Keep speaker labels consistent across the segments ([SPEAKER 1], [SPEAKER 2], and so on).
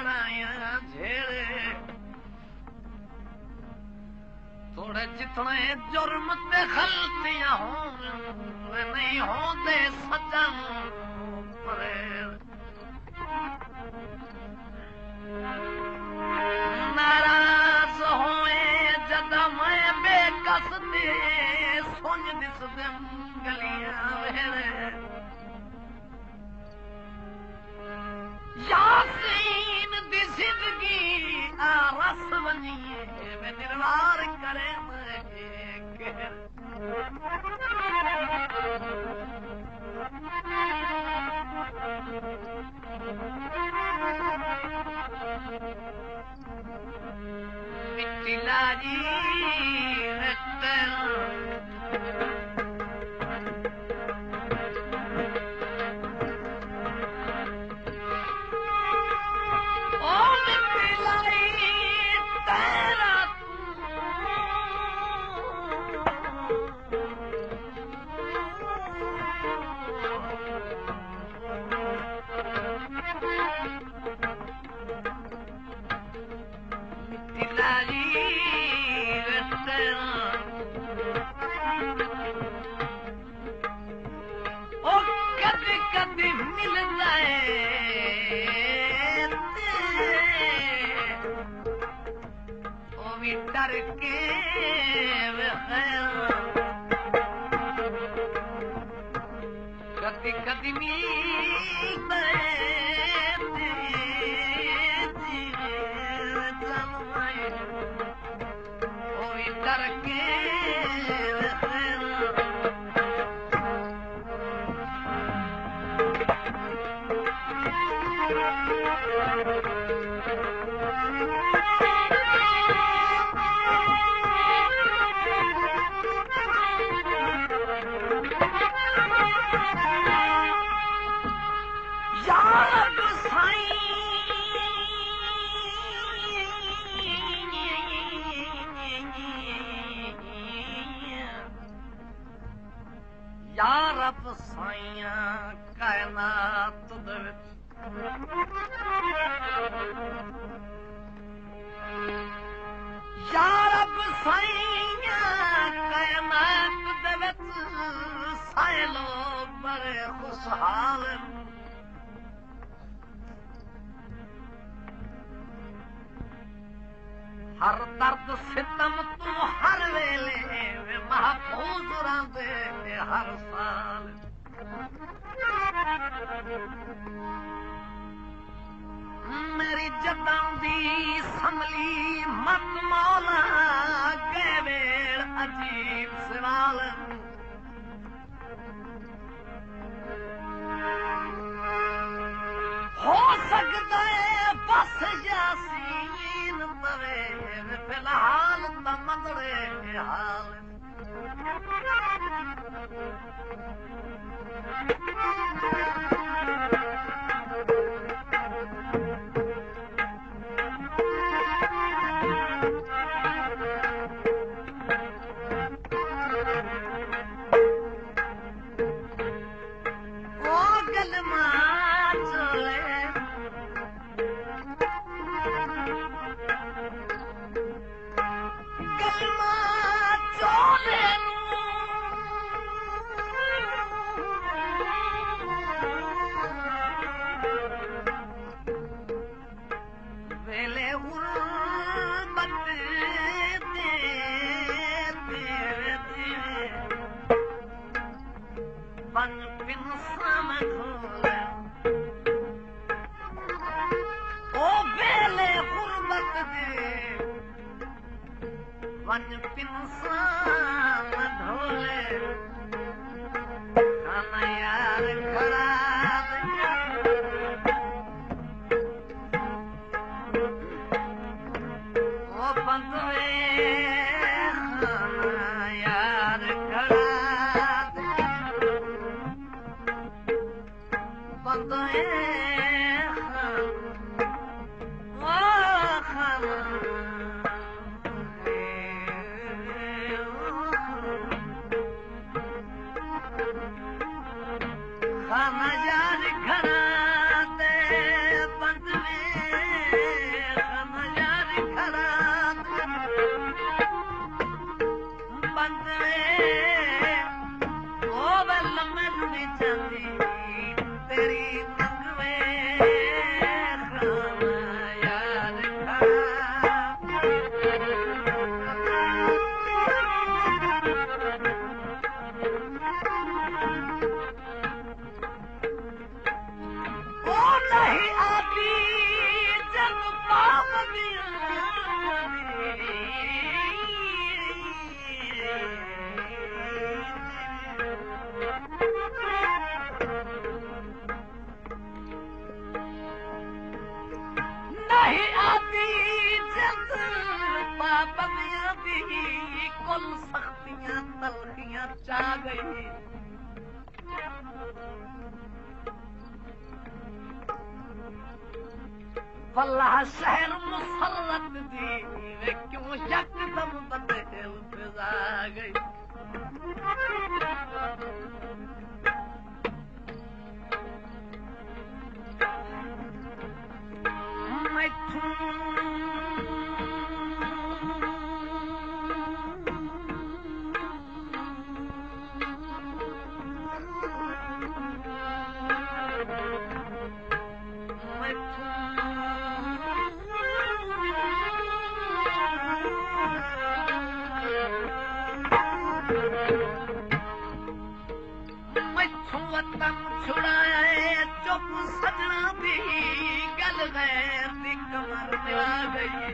[SPEAKER 1] माराया झेड़े थोड़े जितने जुर्म ते गलतियां हों नहीं होंदे सजन नाराज होए जद मैं बेकस दे सुन दिसदे गलियां वेड़े यासीन दी जिंदगी रस वनिए वे निर्वार करे मिट्टी लाजी डर के कदी कदी मिलते डर के यार अब साइयां कायनात दे विच यार अब साइयां कायनात दे विच साए लोग बड़े खुशहाल हर दर्द सितम तू हर वेले महफूज रहंदे हर साल मेरी जदां दी संभली मत मौला के वेड़ अजीब सवाल हो सकता है बस यासीन तवे फिलहाल त मंदड़े हाल ओ गलमा चले गलमा चले वेले गुरबत बन पिन समझोले ओ वेले गुरबत दे वन पिन समझोले खाना यार खड़ा ओ बंदे खाना यार खड़ा बंदे खाना यार खड़ा दे बंदे नहीं आती जिद पाबंदियां दी कुल सख्तियां तलखियां चा गई वल्लाह शहर मुसर्रत दी वे क्यों यकदम बदल फिजा गई चुप सजना दी गल गैर दी कमर मिला गई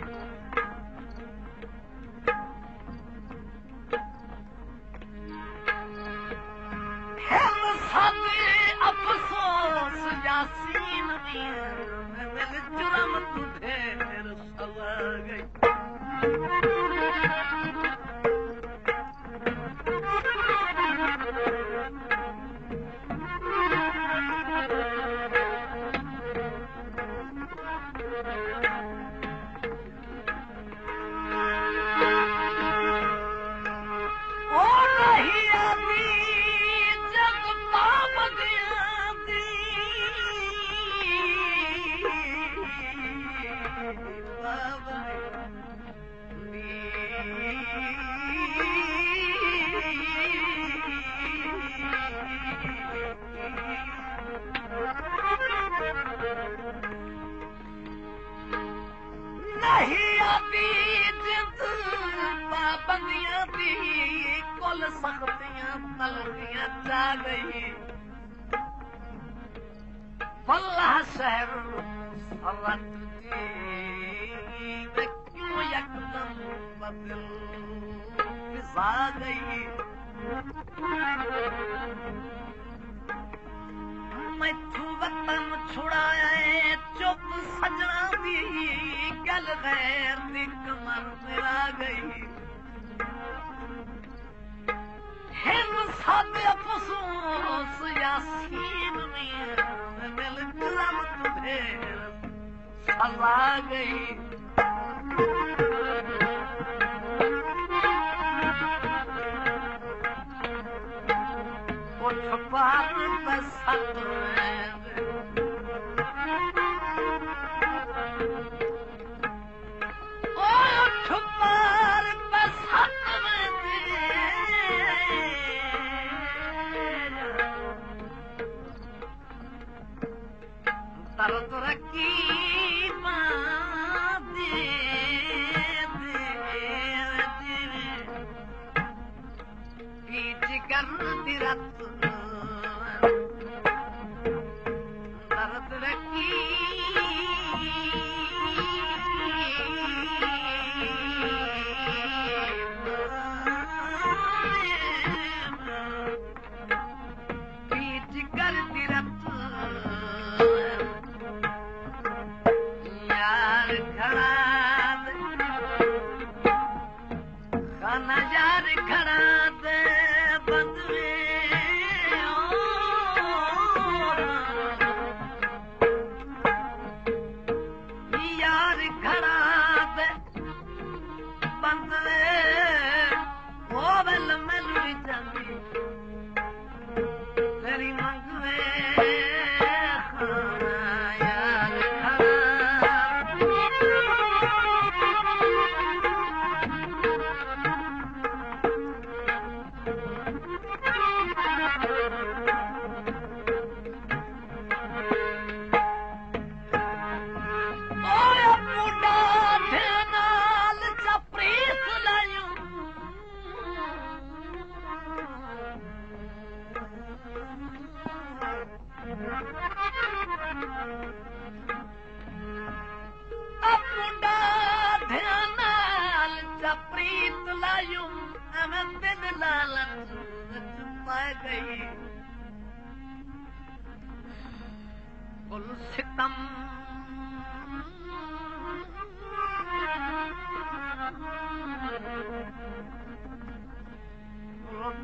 [SPEAKER 1] हिल साथे अफसोस यासीन दी मिल जुर्म तू ढेर सवा गई नहीं आती जिद पाबंदियां दी कुल सख्तियां तलखियां चा गई वल्लाह शहर सरत दी वे क्यों यकदम बदल फिजा गई मैथू वतन छुड़ाया चुप सजना दी गल गैर दी कमर मिला गई हिल साथे अफसोस यासीन में मिल जुर्म तू ढेर सवा गई उठ पार बसत दर्द रखी जिगर दी रत दर्द रखी जिगर दी रत यार खड़ा खाना यार खड़ा सितम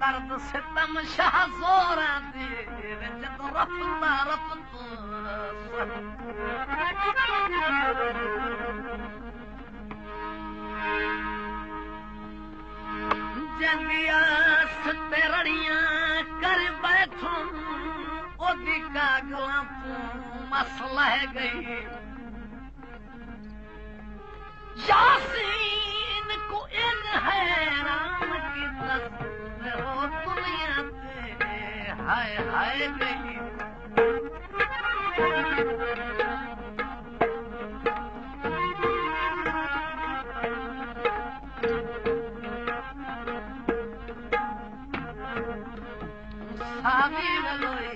[SPEAKER 1] दर्द सितम शाह ज़ोरां दे विच रफ़्ता रफ़्ता जंदिया सते रड़ियां कर बैठूं ओदी कागलां तूं मसला है गई यासीन को इन हैरान की तस्वीर हो दुनिया ते हाय हाय गई सावी गलोई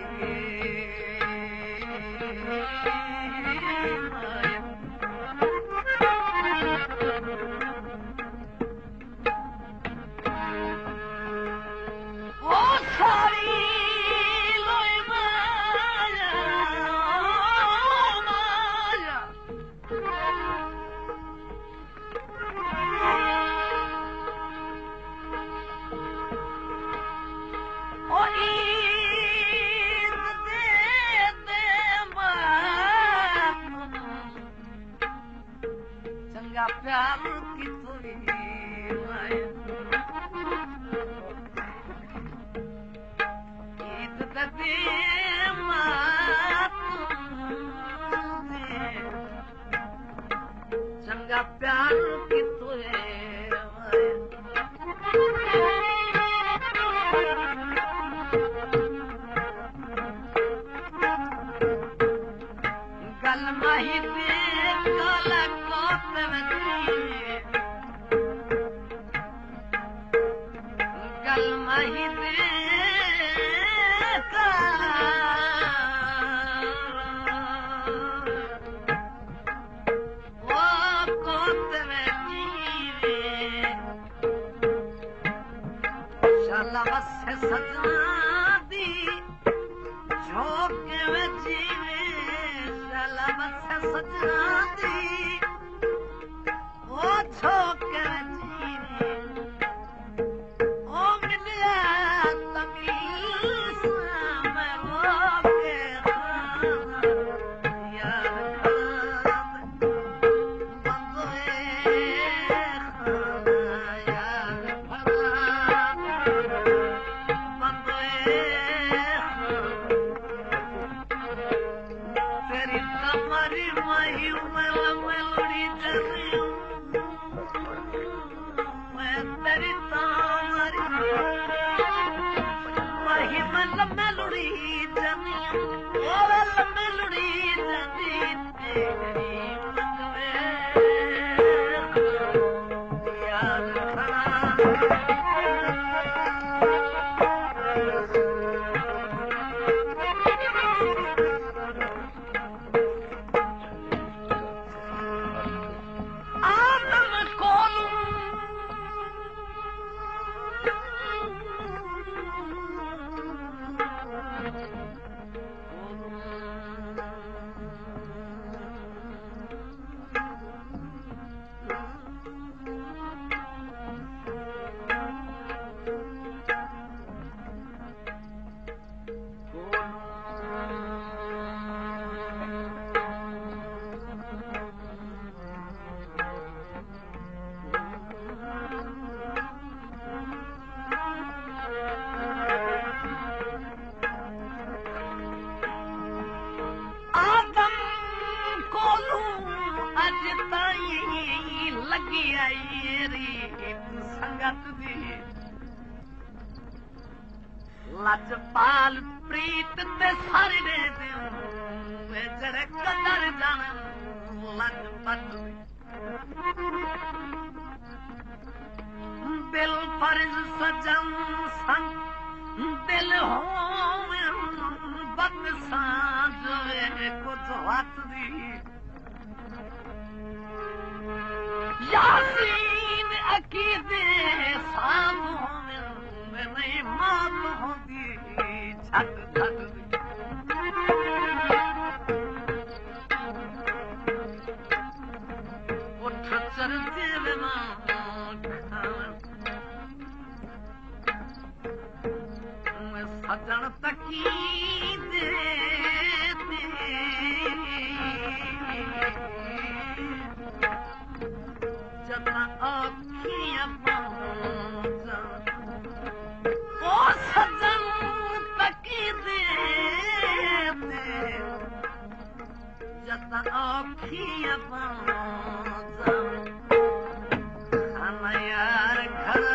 [SPEAKER 1] प्यार की थोड़ी ईद दे चंगा प्यार की तुझे गल माही दे काला कोत गल माही दे वो कोत में जीवे शाला बसे सजना दी झोंके में जीवे शाला बसे सजना दी वो झोंके में जीवे ओ मिलिया तमील में रोके यार खाद बंदोए खाना यार भला बंदोए तेरी तमारी माही मेलोड़ी जनियो मैं तेरी तमारी माही मेलोड़ी जनियो ओ मेलोड़ी जनी तेरी मंगवे यार खड़ा लगी आई संगत दी लजपाल प्रीत ते सारे दे जड़े कदर जान लजपत दिल फर्ज सजन संग दिल हो बद सांझ कुछ हथ दी यासीन अकीदे साम में नहीं मात होती छट छट उठ चलते में मां सजन तकी दे जता आखियां ओ सजन तकी दे जता आखियां यार घर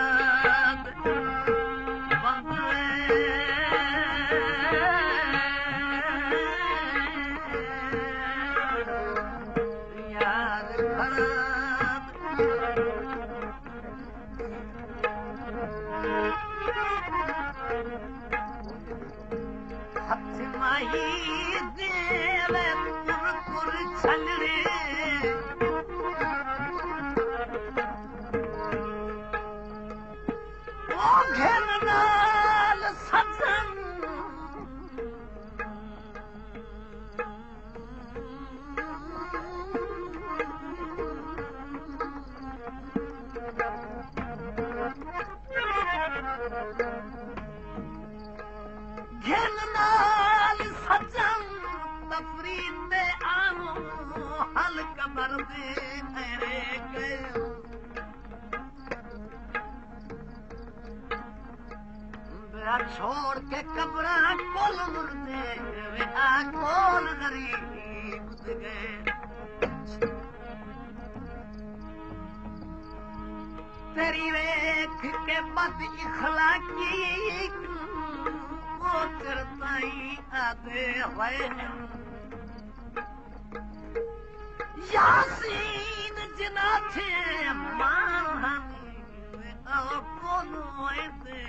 [SPEAKER 1] यार घर हथ माही देवे पुर छलड़े ओ घेन नाल सजन घेन नाल सजन तफरीद आनो हल कबर दे तेरे गयो छोड़ के कब्र कोल मुर्दे वे कोल गरीब गए तेरी वेख के बद इखलाकी वो चिरताई आदे हुए यासीन जिना थे मारहानी कोनो ऐसे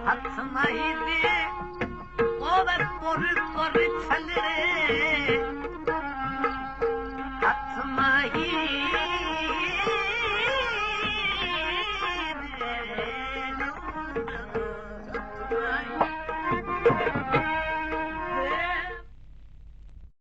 [SPEAKER 1] हथ माही दे ओवर पुर छलड़े हथ माही